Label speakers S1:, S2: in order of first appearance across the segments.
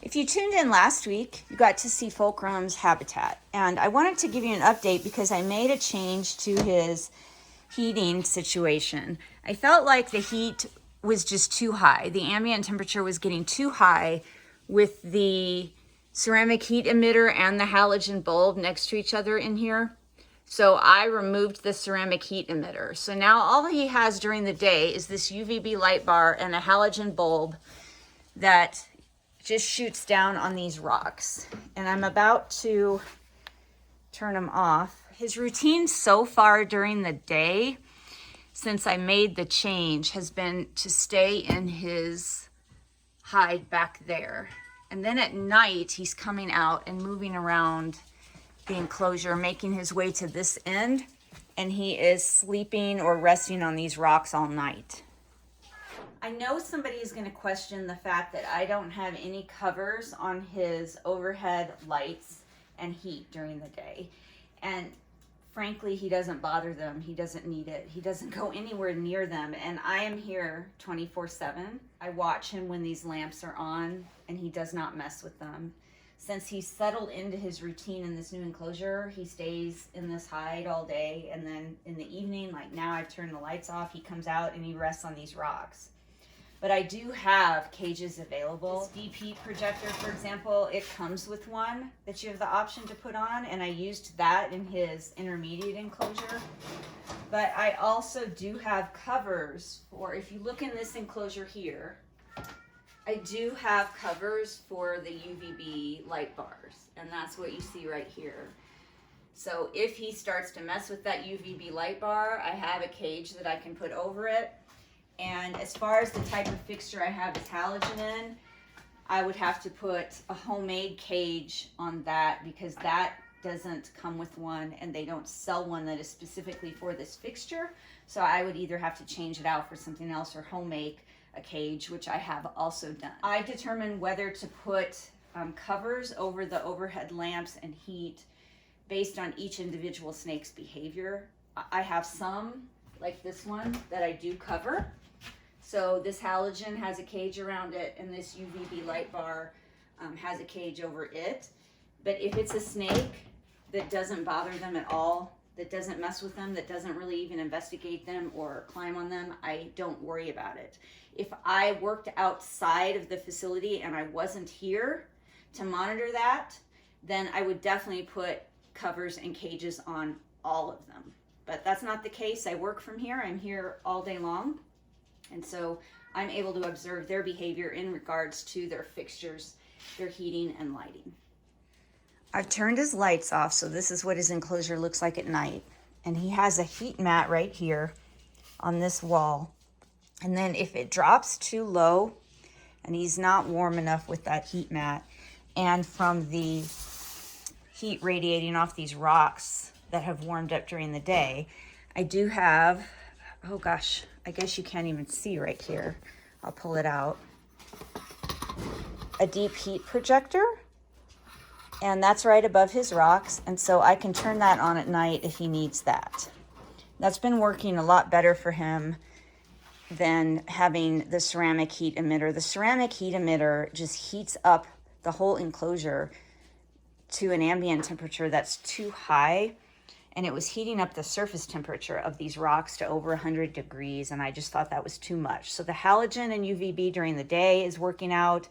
S1: If you tuned in last week, you got to see Fulcrum's habitat. And I wanted to give you an update because I made a change to his heating situation. I felt like the heat was just too high. The ambient temperature was getting too high with the ceramic heat emitter and the halogen bulb next to each other in here. So I removed the ceramic heat emitter. So now all he has during the day is this UVB light bar and a halogen bulb that just shoots down on these rocks. And I'm about to turn them off. His routine so far during the day, since I made the change, has been to stay in his hide back there. And then at night, he's coming out and moving around the enclosure, making his way to this end, and he is sleeping or resting on these rocks all night. I know somebody is going to question the fact that I don't have any covers on his overhead lights and heat during the day. And frankly, he doesn't bother them. He doesn't need it. He doesn't go anywhere near them. And I am here 24/7. I watch him when these lamps are on, and he does not mess with them. Since he's settled into his routine in this new enclosure, he stays in this hide all day. And then in the evening, like now I've turned the lights off, he comes out and he rests on these rocks. But I do have cages available. This DP projector, for example, it comes with one that you have the option to put on, and I used that in his intermediate enclosure. But I also do have covers for, if you look in this enclosure here, I do have covers for the UVB light bars, and that's what you see right here. So if he starts to mess with that UVB light bar, I have a cage that I can put over it. And as far as the type of fixture I have his halogen in, I would have to put a homemade cage on that because that doesn't come with one, and they don't sell one that is specifically for this fixture. So I would either have to change it out for something else or homemade a cage, which I have also done. I determine whether to put covers over the overhead lamps and heat based on each individual snake's behavior. I have some, like this one, that I do cover. So this halogen has a cage around it, and this UVB light bar has a cage over it. But if it's a snake that doesn't bother them at all, that doesn't mess with them, that doesn't really even investigate them or climb on them, I don't worry about it. If I worked outside of the facility and I wasn't here to monitor that, then I would definitely put covers and cages on all of them. But that's not the case. I work from here. I'm here all day long. And so I'm able to observe their behavior in regards to their fixtures, their heating and lighting. I've turned his lights off, so this is what his enclosure looks like at night. And he has a heat mat right here on this wall. And then if it drops too low and he's not warm enough with that heat mat, and from the heat radiating off these rocks that have warmed up during the day, I do have, oh gosh, I guess you can't even see right here. I'll pull it out. A deep heat projector, and that's right above his rocks, and so I can turn that on at night if he needs that. That's been working a lot better for him than having the ceramic heat emitter. The ceramic heat emitter just heats up the whole enclosure to an ambient temperature that's too high, and it was heating up the surface temperature of these rocks to over 100 degrees, and I just thought that was too much. So the halogen and UVB during the day is working out,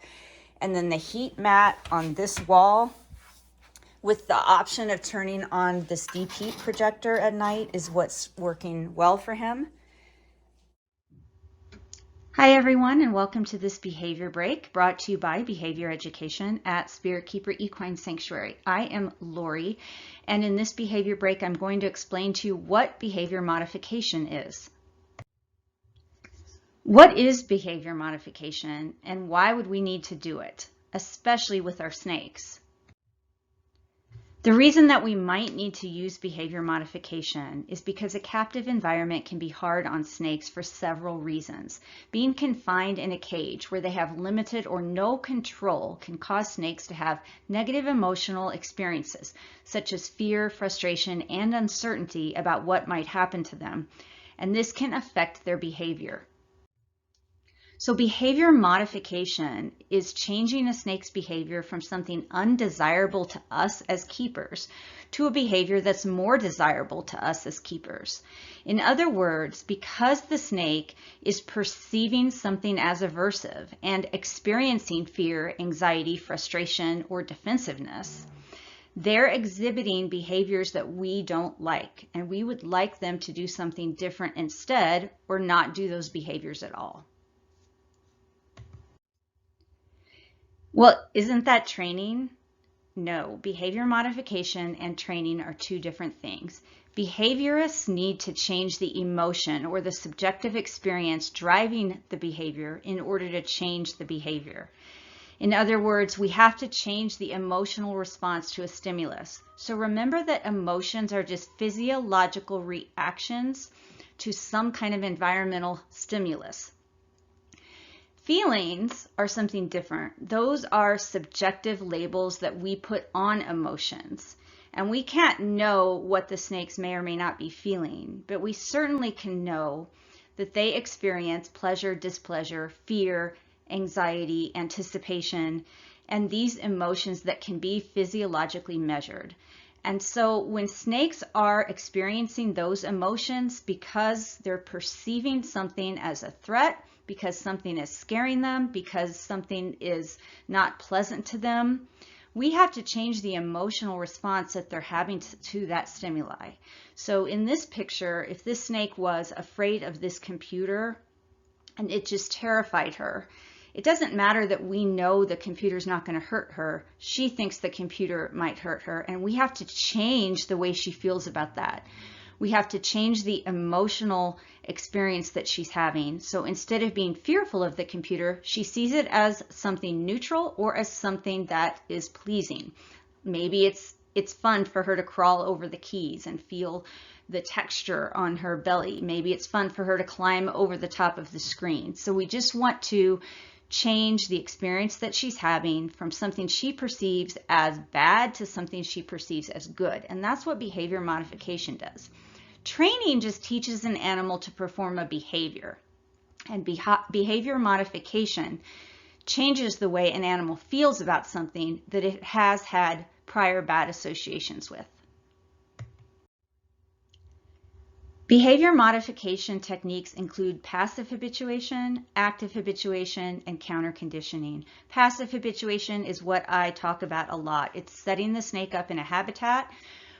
S1: and then the heat mat on this wall with the option of turning on this deep heat projector at night is what's working well for him. Hi everyone, and welcome to this behavior break brought to you by Behavior Education at Spirit Keeper Equine Sanctuary. I am Lori, and in this behavior break I'm going to explain to you what behavior modification is. What is behavior modification, and why would we need to do it, especially with our snakes? The reason that we might need to use behavior modification is because a captive environment can be hard on snakes for several reasons. Being confined in a cage where they have limited or no control can cause snakes to have negative emotional experiences, such as fear, frustration, and uncertainty about what might happen to them, and this can affect their behavior. So behavior modification is changing a snake's behavior from something undesirable to us as keepers to a behavior that's more desirable to us as keepers. In other words, because the snake is perceiving something as aversive and experiencing fear, anxiety, frustration, or defensiveness, they're exhibiting behaviors that we don't like, and we would like them to do something different instead, or not do those behaviors at all. Well, isn't that training? No, behavior modification and training are two different things. Behaviorists need to change the emotion or the subjective experience driving the behavior in order to change the behavior. In other words, we have to change the emotional response to a stimulus. So remember that emotions are just physiological reactions to some kind of environmental stimulus. Feelings are something different. Those are subjective labels that we put on emotions. And we can't know what the snakes may or may not be feeling, but we certainly can know that they experience pleasure, displeasure, fear, anxiety, anticipation, and these emotions that can be physiologically measured. And so when snakes are experiencing those emotions because they're perceiving something as a threat, because something is scaring them, because something is not pleasant to them, we have to change the emotional response that they're having to that stimuli. So in this picture, if this snake was afraid of this computer and it just terrified her, it doesn't matter that we know the computer's not going to hurt her. She thinks the computer might hurt her, and we have to change the way she feels about that. We have to change the emotional experience that she's having. So instead of being fearful of the computer, she sees it as something neutral or as something that is pleasing. Maybe it's fun for her to crawl over the keys and feel the texture on her belly. Maybe it's fun for her to climb over the top of the screen. So we just want to change the experience that she's having from something she perceives as bad to something she perceives as good. And that's what behavior modification does. Training just teaches an animal to perform a behavior. And behavior modification changes the way an animal feels about something that it has had prior bad associations with. Behavior modification techniques include passive habituation, active habituation, and counter conditioning. Passive habituation is what I talk about a lot. It's setting the snake up in a habitat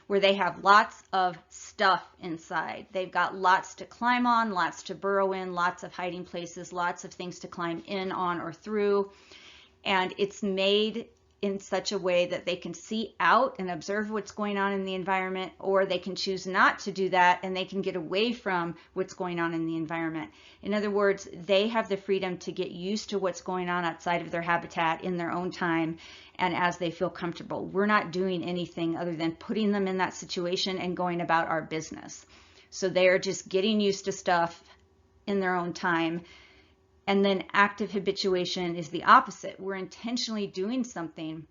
S1: where they have lots of stuff inside. They've got lots to climb on, lots to burrow in, lots of hiding places, lots of things to climb in, on, or through. And it's made in such a way that they can see out and observe what's going on in the environment, or they can choose not to do that and they can get away from what's going on in the environment. In other words, they have the freedom to get used to what's going on outside of their habitat in their own time and as they feel comfortable. We're not doing anything other than putting them in that situation and going about our business. So they're just getting used to stuff in their own time. And then active habituation is the opposite. We're intentionally doing something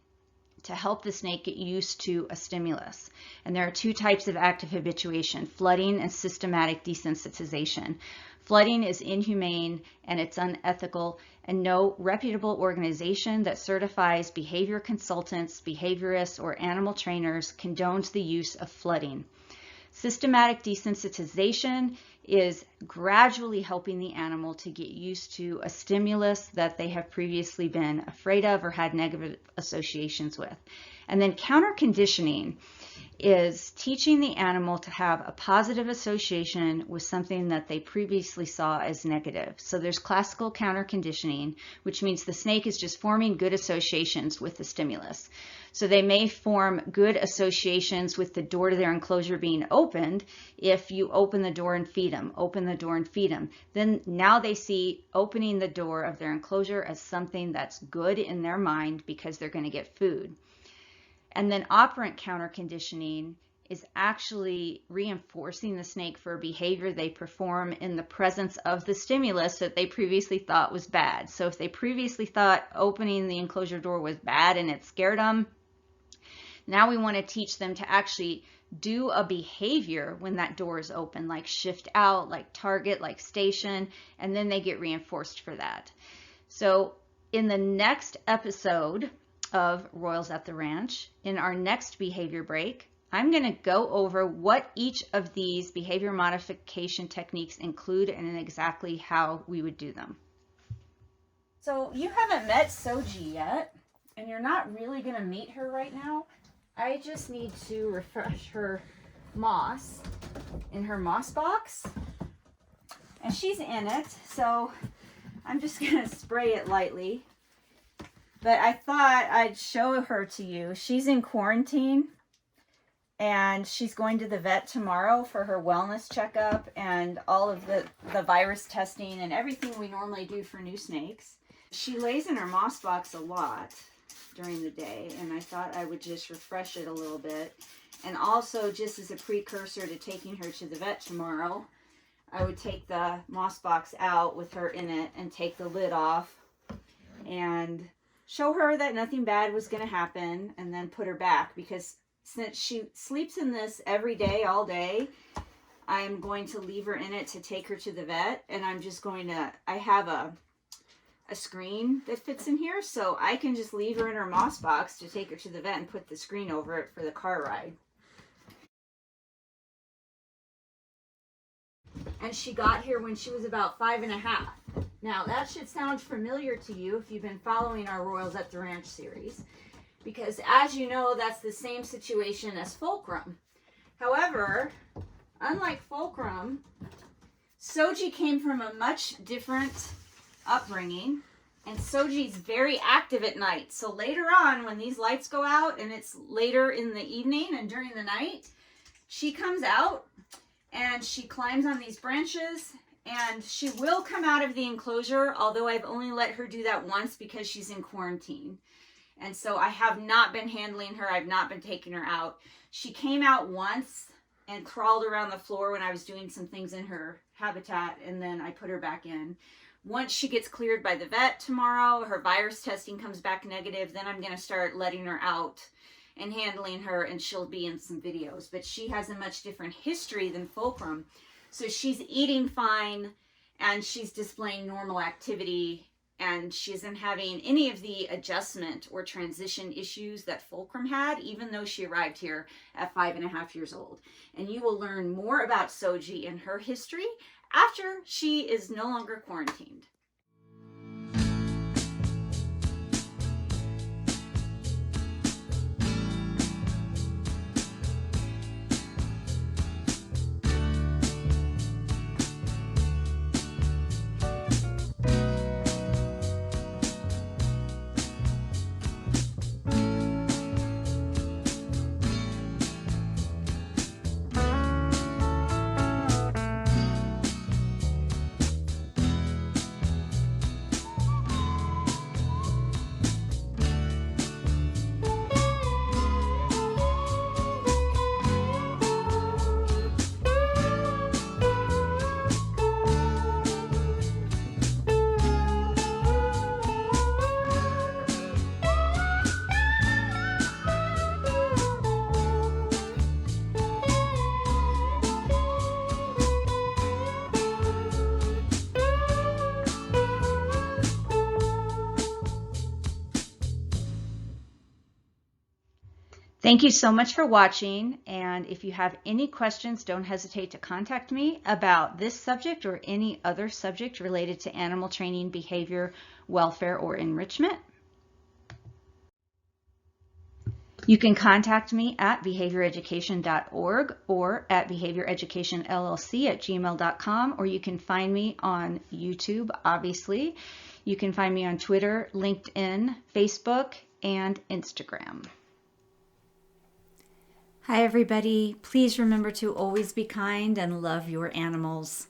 S1: to help the snake get used to a stimulus. And there are two types of active habituation: flooding and systematic desensitization. Flooding is inhumane and it's unethical, and no reputable organization that certifies behavior consultants, behaviorists, or animal trainers condones the use of flooding. Systematic desensitization is gradually helping the animal to get used to a stimulus that they have previously been afraid of or had negative associations with. And then counter conditioning is teaching the animal to have a positive association with something that they previously saw as negative. So there's classical counter conditioning, which means the snake is just forming good associations with the stimulus. So they may form good associations with the door to their enclosure being opened if you open the door and feed them, open the door and feed them. Then now they see opening the door of their enclosure as something that's good in their mind because they're going to get food. And then operant counter conditioning is actually reinforcing the snake for a behavior they perform in the presence of the stimulus that they previously thought was bad. So if they previously thought opening the enclosure door was bad and it scared them, now we want to teach them to actually do a behavior when that door is open, like shift out, like target, like station, and then they get reinforced for that. So in the next episode of Royals at the Ranch, in our next behavior break, I'm going to go over what each of these behavior modification techniques include and exactly how we would do them. So you haven't met Soji yet, and you're not really going to meet her right now. I just need to refresh her moss in her moss box, and she's in it, so I'm just going to spray it lightly. But I thought I'd show her to you. She's in quarantine, and she's going to the vet tomorrow for her wellness checkup and all of the virus testing and everything we normally do for new snakes. She lays in her moss box a lot during the day, and I thought I would just refresh it a little bit. And also, just as a precursor to taking her to the vet tomorrow, I would take the moss box out with her in it and take the lid off and show her that nothing bad was going to happen, and then put her back, because since she sleeps in this every day, all day, I'm going to leave her in it to take her to the vet. And I'm just going to, I have a screen that fits in here, so I can just leave her in her moss box to take her to the vet and put the screen over it for the car ride. And she got here when she was about 5.5. Now that should sound familiar to you if you've been following our Royals at the Ranch series, because as you know, that's the same situation as Fulcrum. However, unlike Fulcrum, Soji came from a much different upbringing, and Soji's very active at night. So later on, when these lights go out and it's later in the evening and during the night, she comes out and she climbs on these branches, and she will come out of the enclosure, although I've only let her do that once because she's in quarantine. And so I have not been handling her. I've not been taking her out. She came out once and crawled around the floor when I was doing some things in her habitat, and then I put her back in. Once she gets cleared by the vet tomorrow, her virus testing comes back negative, then I'm going to start letting her out and handling her, and she'll be in some videos. But she has a much different history than Fulcrum. So she's eating fine, and she's displaying normal activity, and she isn't having any of the adjustment or transition issues that Fulcrum had, even though she arrived here at 5.5 years old. And you will learn more about Soji and her history after she is no longer quarantined. Thank you so much for watching, and if you have any questions, don't hesitate to contact me about this subject or any other subject related to animal training, behavior, welfare, or enrichment. You can contact me at behavioreducation.org or at behavioreducationllc@gmail.com, or you can find me on YouTube, obviously. You can find me on Twitter, LinkedIn, Facebook, and Instagram. Hi, everybody. Please remember to always be kind and love your animals.